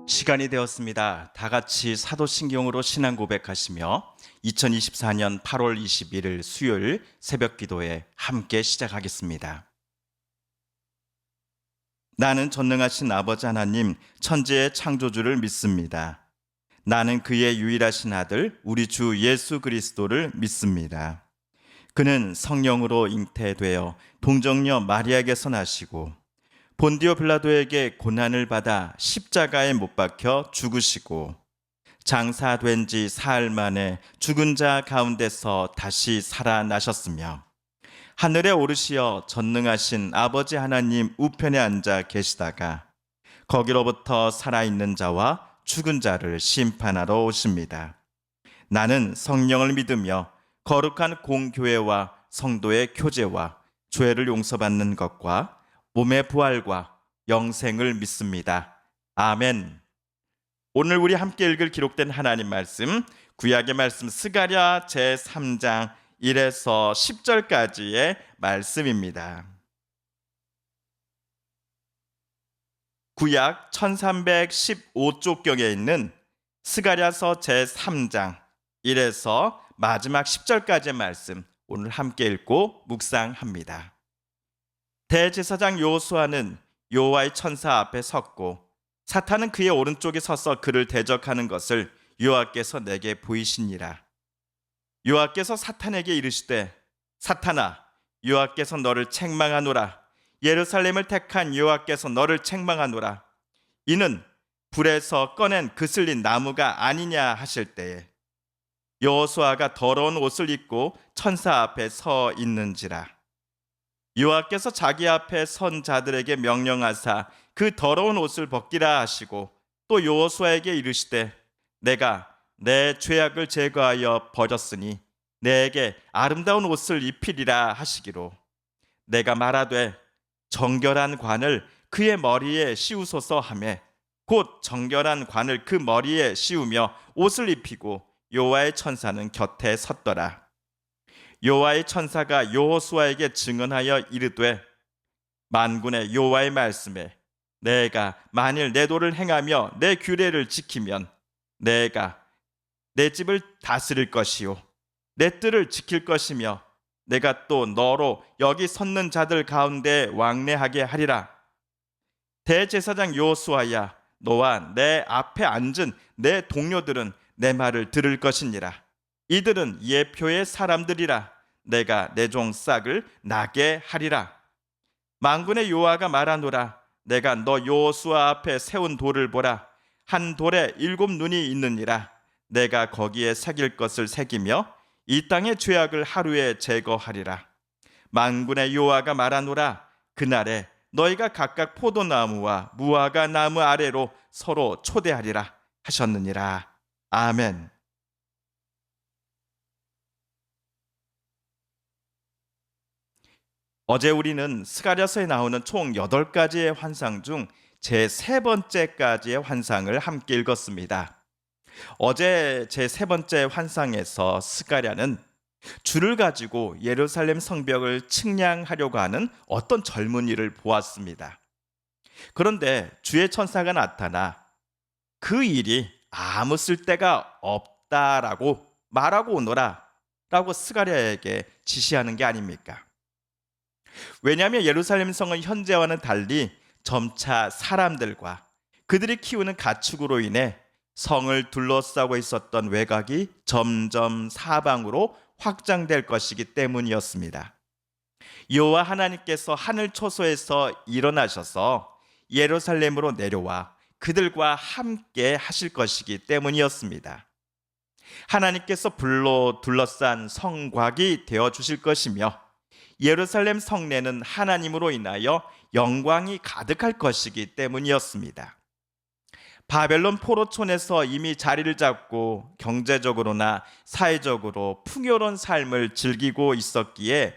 시간이 되었습니다. 다 같이 사도신경으로 신앙 고백하시며 2024년 8월 21일 수요일 새벽 기도에 함께 시작하겠습니다. 나는 전능하신 아버지 하나님 천지의 창조주를 믿습니다. 나는 그의 유일하신 아들 우리 주 예수 그리스도를 믿습니다. 그는 성령으로 잉태되어 동정녀 마리아에게서 나시고 본디오 빌라도에게 고난을 받아 십자가에 못 박혀 죽으시고 장사된 지 사흘 만에 죽은 자 가운데서 다시 살아나셨으며 하늘에 오르시어 전능하신 아버지 하나님 우편에 앉아 계시다가 거기로부터 살아있는 자와 죽은 자를 심판하러 오십니다. 나는 성령을 믿으며 거룩한 공교회와 성도의 교제와 죄를 용서받는 것과 몸의 부활과 영생을 믿습니다. 아멘. 오늘 우리 함께 읽을 기록된 하나님 말씀, 구약의 말씀 스가랴 제3장 1에서 10절까지의 말씀입니다. 구약 1315쪽경에 있는 스가랴서 제3장 1에서 마지막 10절까지의 말씀, 오늘 함께 읽고 묵상합니다. 대제사장 여호수아는 여호와의 천사 앞에 섰고 사탄은 그의 오른쪽에 서서 그를 대적하는 것을 여호와께서 내게 보이시니라. 여호와께서 사탄에게 이르시되 사탄아, 여호와께서 너를 책망하노라. 예루살렘을 택한 여호와께서 너를 책망하노라. 이는 불에서 꺼낸 그슬린 나무가 아니냐 하실 때에 여호수아가 더러운 옷을 입고 천사 앞에 서 있는지라. 여호와께서 자기 앞에 선 자들에게 명령하사 그 더러운 옷을 벗기라 하시고 또 여호수아에게 이르시되 내가 내 죄악을 제거하여 버렸으니 내게 아름다운 옷을 입히리라 하시기로 내가 말하되 정결한 관을 그의 머리에 씌우소서 하매 곧 정결한 관을 그 머리에 씌우며 옷을 입히고 여호와의 천사는 곁에 섰더라. 여호와의 천사가 여호수아에게 증언하여 이르되 만군의 여호와의 말씀에 내가 만일 내 도를 행하며 내 규례를 지키면 내가 내 집을 다스릴 것이요 내 뜰을 지킬 것이며 내가 또 너로 여기 섰는 자들 가운데 왕래하게 하리라. 대제사장 여호수아야, 너와 내 앞에 앉은 내 동료들은 내 말을 들을 것이니라. 이들은 예표의 사람들이라. 내가 내 종 싹을 나게 하리라. 만군의 여호와가 말하노라. 내가 너 여호수아 앞에 세운 돌을 보라. 한 돌에 7 눈이 있느니라. 내가 거기에 새길 것을 새기며 이 땅의 죄악을 하루에 제거하리라. 만군의 여호와가 말하노라. 그날에 너희가 각각 포도나무와 무화과 나무 아래로 서로 초대하리라 하셨느니라. 아멘. 어제 우리는 스가랴서에 나오는 총 8가지의 환상 중 제3번째까지의 환상을 함께 읽었습니다. 어제 제3번째 환상에서 스가랴는 줄을 가지고 예루살렘 성벽을 측량하려고 하는 어떤 젊은이를 보았습니다. 그런데 주의 천사가 나타나 그 일이 아무 쓸데가 없다라고 말하고 오너라 라고 스가랴에게 지시하는 게 아닙니까? 왜냐하면 예루살렘 성은 현재와는 달리 점차 사람들과 그들이 키우는 가축으로 인해 성을 둘러싸고 있었던 외곽이 점점 사방으로 확장될 것이기 때문이었습니다. 여호와 하나님께서 하늘 초소에서 일어나셔서 예루살렘으로 내려와 그들과 함께 하실 것이기 때문이었습니다. 하나님께서 불로 둘러싼 성곽이 되어 주실 것이며 예루살렘 성내는 하나님으로 인하여 영광이 가득할 것이기 때문이었습니다. 바벨론 포로촌에서 이미 자리를 잡고 경제적으로나 사회적으로 풍요로운 삶을 즐기고 있었기에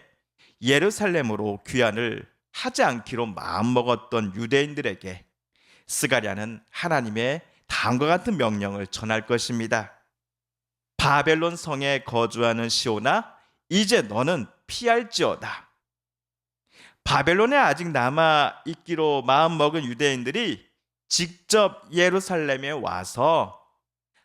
예루살렘으로 귀환을 하지 않기로 마음먹었던 유대인들에게 스가랴는 하나님의 다음과 같은 명령을 전할 것입니다. 바벨론 성에 거주하는 시온아, 이제 너는 피할지어다. 바벨론에 아직 남아있기로 마음먹은 유대인들이 직접 예루살렘에 와서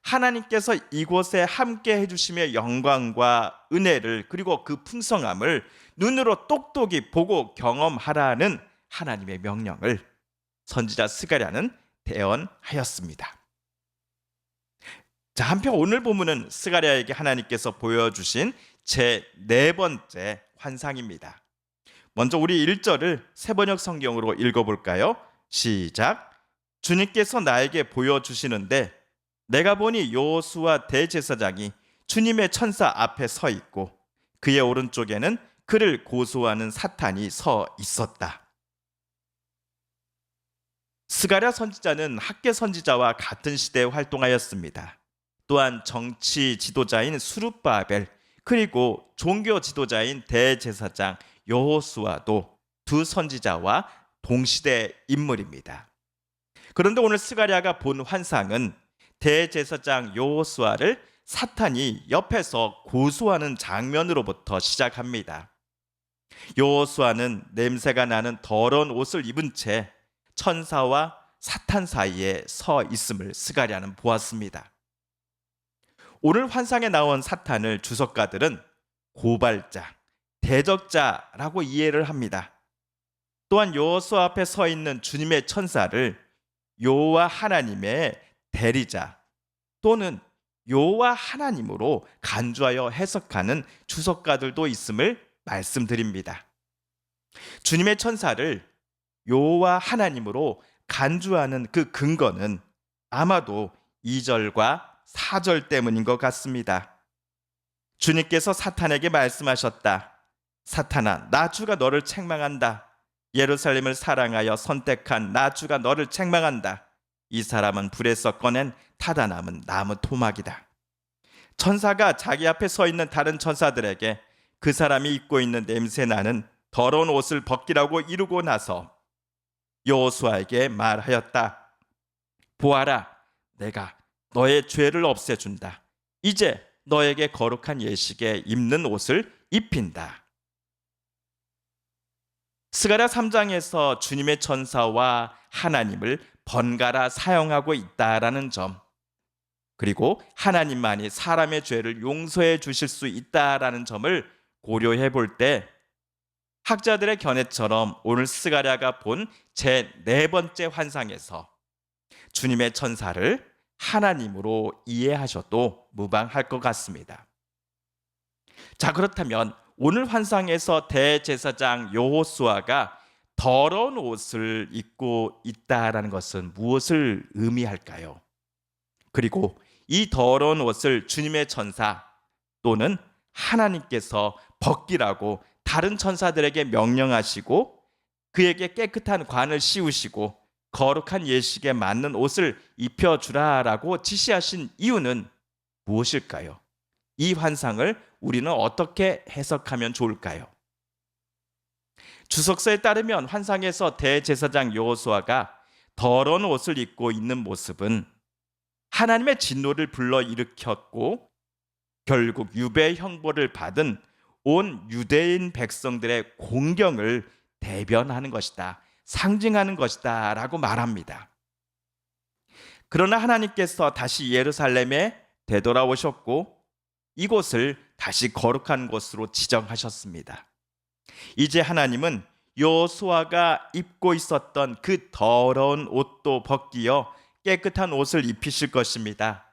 하나님께서 이곳에 함께 해주심의 영광과 은혜를, 그리고 그 풍성함을 눈으로 똑똑히 보고 경험하라는 하나님의 명령을 선지자 스가랴는 대언하였습니다. 자, 한편 오늘 본문은 스가랴에게 하나님께서 보여주신 제 네 번째 환상입니다. 먼저 우리 1절을 새번역 성경으로 읽어볼까요? 시작. 주님께서 나에게 보여주시는데 내가 보니 여호수아 대제사장이 주님의 천사 앞에 서 있고 그의 오른쪽에는 그를 고소하는 사탄이 서 있었다. 스가랴 선지자는 학계 선지자와 같은 시대에 활동하였습니다. 또한 정치 지도자인 수룹바벨, 그리고 종교 지도자인 대제사장 여호수아도 두 선지자와 동시대 인물입니다. 그런데 오늘 스가랴가 본 환상은 대제사장 여호수아를 사탄이 옆에서 고소하는 장면으로부터 시작합니다. 여호수아는 냄새가 나는 더러운 옷을 입은 채 천사와 사탄 사이에 서 있음을 스가랴는 보았습니다. 오늘 환상에 나온 사탄을 주석가들은 고발자, 대적자라고 이해를 합니다. 또한 여호수아 앞에 서 있는 주님의 천사를 여호와 하나님의 대리자 또는 여호와 하나님으로 간주하여 해석하는 주석가들도 있음을 말씀드립니다. 주님의 천사를 여호와 하나님으로 간주하는 그 근거는 아마도 2절과 4절 때문인 것 같습니다. 주님께서 사탄에게 말씀하셨다. 사탄아, 나 주가 너를 책망한다. 예루살렘을 사랑하여 선택한 나 주가 너를 책망한다. 이 사람은 불에서 꺼낸 타다 남은 나무 토막이다. 천사가 자기 앞에 서 있는 다른 천사들에게 그 사람이 입고 있는 냄새나는 더러운 옷을 벗기라고 이르고 나서 여호수아에게 말하였다. 보아라, 내가 너의 죄를 없애준다. 이제 너에게 거룩한 예식에 입는 옷을 입힌다. 스가랴 3장에서 주님의 천사와 하나님을 번갈아 사용하고 있다라는 점, 그리고 하나님만이 사람의 죄를 용서해 주실 수 있다라는 점을 고려해 볼 때 학자들의 견해처럼 오늘 스가랴가 본 제 네 번째 환상에서 주님의 천사를 하나님으로 이해하셔도 무방할 것 같습니다. 자, 그렇다면 오늘 환상에서 대제사장 여호수아가 더러운 옷을 입고 있다라는 것은 무엇을 의미할까요? 그리고 이 더러운 옷을 주님의 천사 또는 하나님께서 벗기라고 다른 천사들에게 명령하시고 그에게 깨끗한 관을 씌우시고 거룩한 예식에 맞는 옷을 입혀주라라고 지시하신 이유는 무엇일까요? 이 환상을 우리는 어떻게 해석하면 좋을까요? 주석서에 따르면 환상에서 대제사장 여호수아가 더러운 옷을 입고 있는 모습은 하나님의 진노를 불러일으켰고 결국 유배 형벌을 받은 온 유대인 백성들의 공경을 대변하는 것이다, 상징하는 것이다 라고 말합니다. 그러나 하나님께서 다시 예루살렘에 되돌아오셨고 이곳을 다시 거룩한 곳으로 지정하셨습니다. 이제 하나님은 여호수아가 입고 있었던 그 더러운 옷도 벗기어 깨끗한 옷을 입히실 것입니다.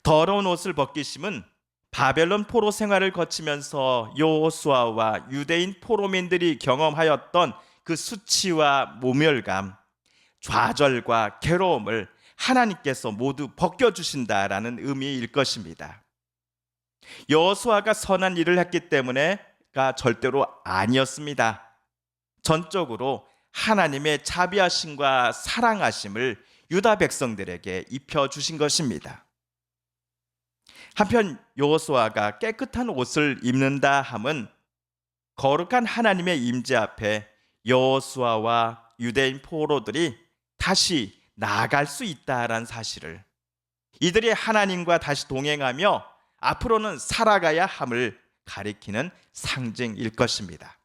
더러운 옷을 벗기심은 바벨론 포로 생활을 거치면서 여호수아와 유대인 포로민들이 경험하였던 그 수치와 모멸감, 좌절과 괴로움을 하나님께서 모두 벗겨주신다라는 의미일 것입니다. 여호수아가 선한 일을 했기 때문에가 절대로 아니었습니다. 전적으로 하나님의 자비하심과 사랑하심을 유다 백성들에게 입혀주신 것입니다. 한편 여호수아가 깨끗한 옷을 입는다 함은 거룩한 하나님의 임재 앞에 여호수아와 유대인 포로들이 다시 나아갈 수 있다라는 사실을, 이들이 하나님과 다시 동행하며 앞으로는 살아가야 함을 가리키는 상징일 것입니다.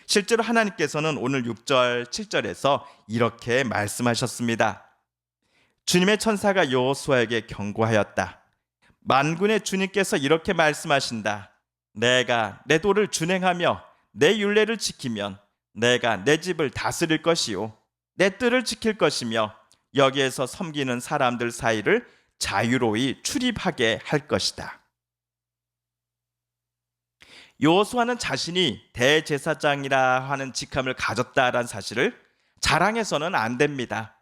실제로 하나님께서는 오늘 6절, 7절에서 이렇게 말씀하셨습니다. 주님의 천사가 여호수아에게 경고하였다. 만군의 주님께서 이렇게 말씀하신다. 내가 내 도를 준행하며 내 율례를 지키면 내가 내 집을 다스릴 것이요 내 뜰을 지킬 것이며 여기에서 섬기는 사람들 사이를 자유로이 출입하게 할 것이다. 여호수아는 자신이 대제사장이라 하는 직함을 가졌다라는 사실을 자랑해서는 안 됩니다.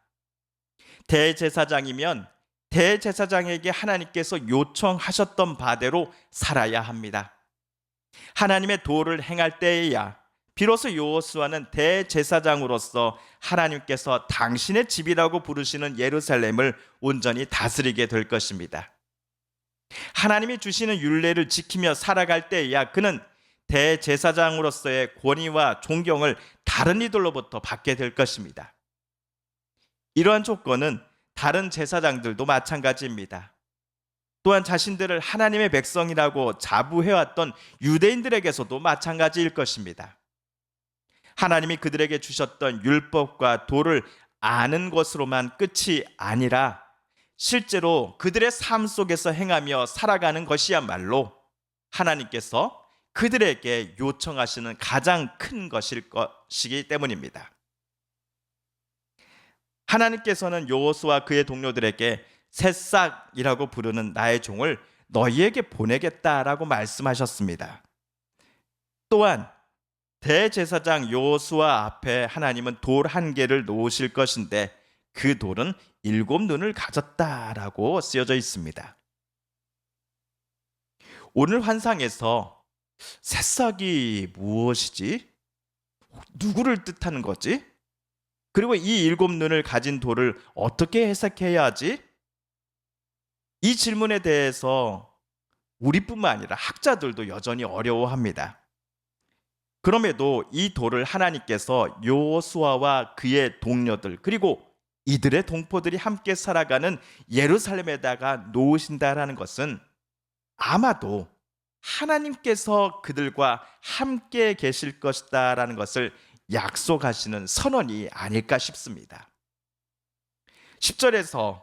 대제사장이면 대제사장에게 하나님께서 요청하셨던 바대로 살아야 합니다. 하나님의 도를 행할 때에야 비로소 여호수아는 대제사장으로서 하나님께서 당신의 집이라고 부르시는 예루살렘을 온전히 다스리게 될 것입니다. 하나님이 주시는 율례를 지키며 살아갈 때에야 그는 대제사장으로서의 권위와 존경을 다른 이들로부터 받게 될 것입니다. 이러한 조건은 다른 제사장들도 마찬가지입니다. 또한 자신들을 하나님의 백성이라고 자부해왔던 유대인들에게서도 마찬가지일 것입니다. 하나님이 그들에게 주셨던 율법과 도를 아는 것으로만 끝이 아니라 실제로 그들의 삶 속에서 행하며 살아가는 것이야말로 하나님께서 그들에게 요청하시는 가장 큰 것이기 때문입니다. 하나님께서는 여호수아와 그의 동료들에게 새싹이라고 부르는 나의 종을 너희에게 보내겠다라고 말씀하셨습니다. 또한 대제사장 여호수아 앞에 하나님은 돌 한 개를 놓으실 것인데 그 돌은 7눈을 가졌다라고 쓰여져 있습니다. 오늘 환상에서 새싹이 무엇이지? 누구를 뜻하는 거지? 그리고 이 7눈을 가진 돌을 어떻게 해석해야 하지? 이 질문에 대해서 우리뿐만 아니라 학자들도 여전히 어려워합니다. 그럼에도 이 돌을 하나님께서 여호수아와 그의 동료들 그리고 이들의 동포들이 함께 살아가는 예루살렘에다가 놓으신다라는 것은 아마도 하나님께서 그들과 함께 계실 것이다라는 것을 약속하시는 선언이 아닐까 싶습니다. 10절에서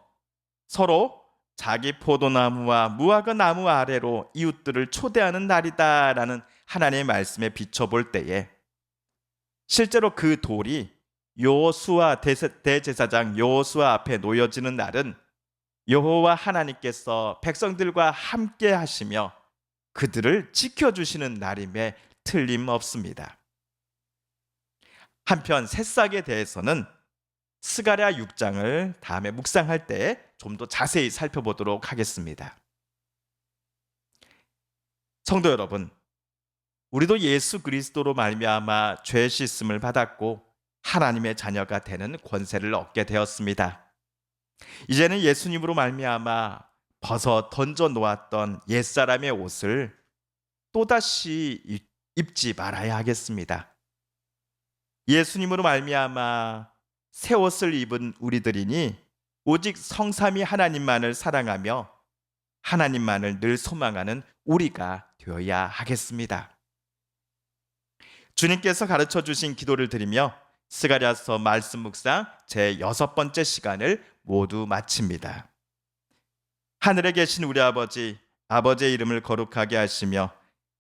서로 자기 포도나무와 무화과 나무 아래로 이웃들을 초대하는 날이다라는 하나님의 말씀에 비춰볼 때에 실제로 그 돌이 여호수아 대제사장 여호수아 앞에 놓여지는 날은 여호와 하나님께서 백성들과 함께 하시며 그들을 지켜주시는 날임에 틀림없습니다. 한편 새싹에 대해서는 스가랴 6장을 다음에 묵상할 때 좀 더 자세히 살펴보도록 하겠습니다. 성도 여러분, 우리도 예수 그리스도로 말미암아 죄 씻음을 받았고 하나님의 자녀가 되는 권세를 얻게 되었습니다. 이제는 예수님으로 말미암아 벗어 던져 놓았던 옛사람의 옷을 또다시 입지 말아야 하겠습니다. 예수님으로 말미암아 새 옷을 입은 우리들이니 오직 성삼위 하나님만을 사랑하며 하나님만을 늘 소망하는 우리가 되어야 하겠습니다. 주님께서 가르쳐 주신 기도를 드리며 스가랴서 말씀 묵상 제 6번째 시간을 모두 마칩니다. 하늘에 계신 우리 아버지, 아버지의 이름을 거룩하게 하시며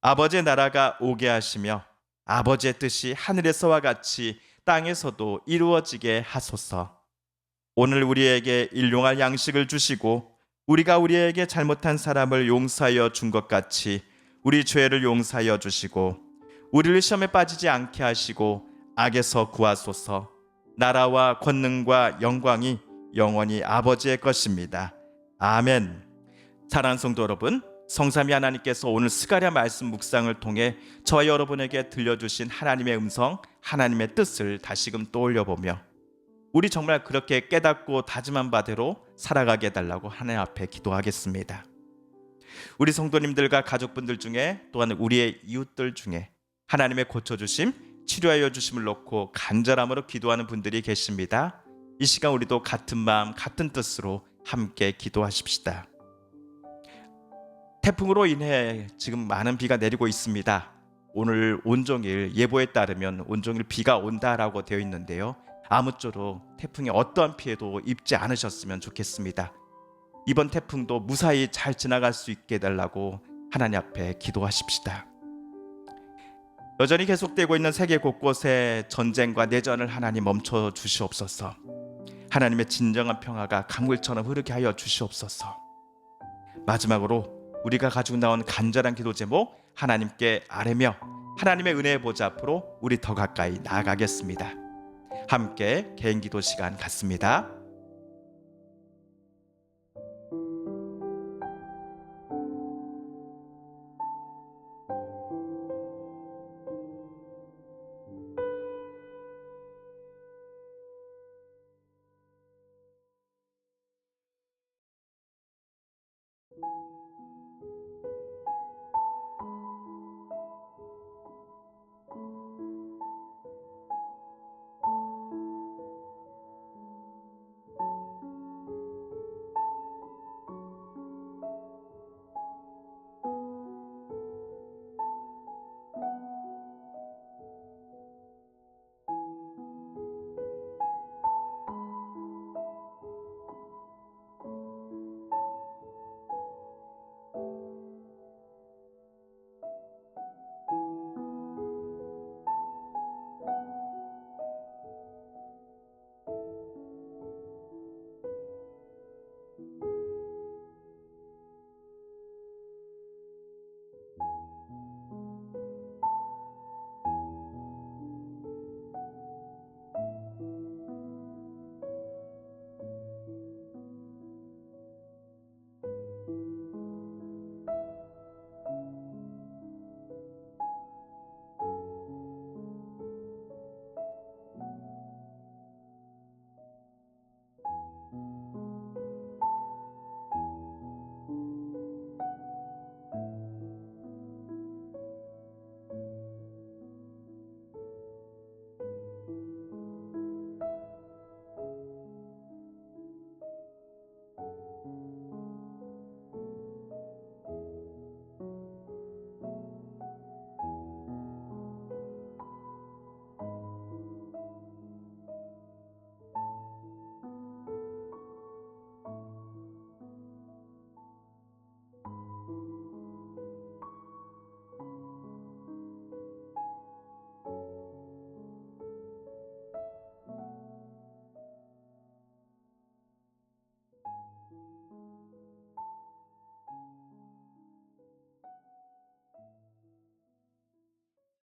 아버지의 나라가 오게 하시며 아버지의 뜻이 하늘에서와 같이 땅에서도 이루어지게 하소서. 오늘 우리에게 일용할 양식을 주시고 우리가 우리에게 잘못한 사람을 용서하여 준 것 같이 우리 죄를 용서하여 주시고 우리를 시험에 빠지지 않게 하시고 악에서 구하소서. 나라와 권능과 영광이 영원히 아버지의 것입니다. 아멘. 사랑하는 성도 여러분, 성삼위 하나님께서 오늘 스가랴 말씀 묵상을 통해 저와 여러분에게 들려주신 하나님의 음성, 하나님의 뜻을 다시금 떠올려보며 우리 정말 그렇게 깨닫고 다짐한 바대로 살아가게 해달라고 하나님 앞에 기도하겠습니다. 우리 성도님들과 가족분들 중에 또한 우리의 이웃들 중에 하나님의 고쳐주심, 치료하여 주심을 놓고 간절함으로 기도하는 분들이 계십니다. 이 시간 우리도 같은 마음 같은 뜻으로 함께 기도하십시다. 태풍으로 인해 지금 많은 비가 내리고 있습니다. 오늘 온종일 예보에 따르면 온종일 비가 온다라고 되어 있는데요. 아무쪼록 태풍의 어떠한 피해도 입지 않으셨으면 좋겠습니다. 이번 태풍도 무사히 잘 지나갈 수 있게 해달라고 하나님 앞에 기도하십시다. 여전히 계속되고 있는 세계 곳곳에 전쟁과 내전을 하나님 멈춰 주시옵소서. 하나님의 진정한 평화가 강물처럼 흐르게 하여 주시옵소서. 마지막으로 우리가 가지고 나온 간절한 기도 제목 하나님께 아뢰며 하나님의 은혜의 보좌 앞으로 우리 더 가까이 나아가겠습니다. 함께 개인 기도 시간 갖습니다.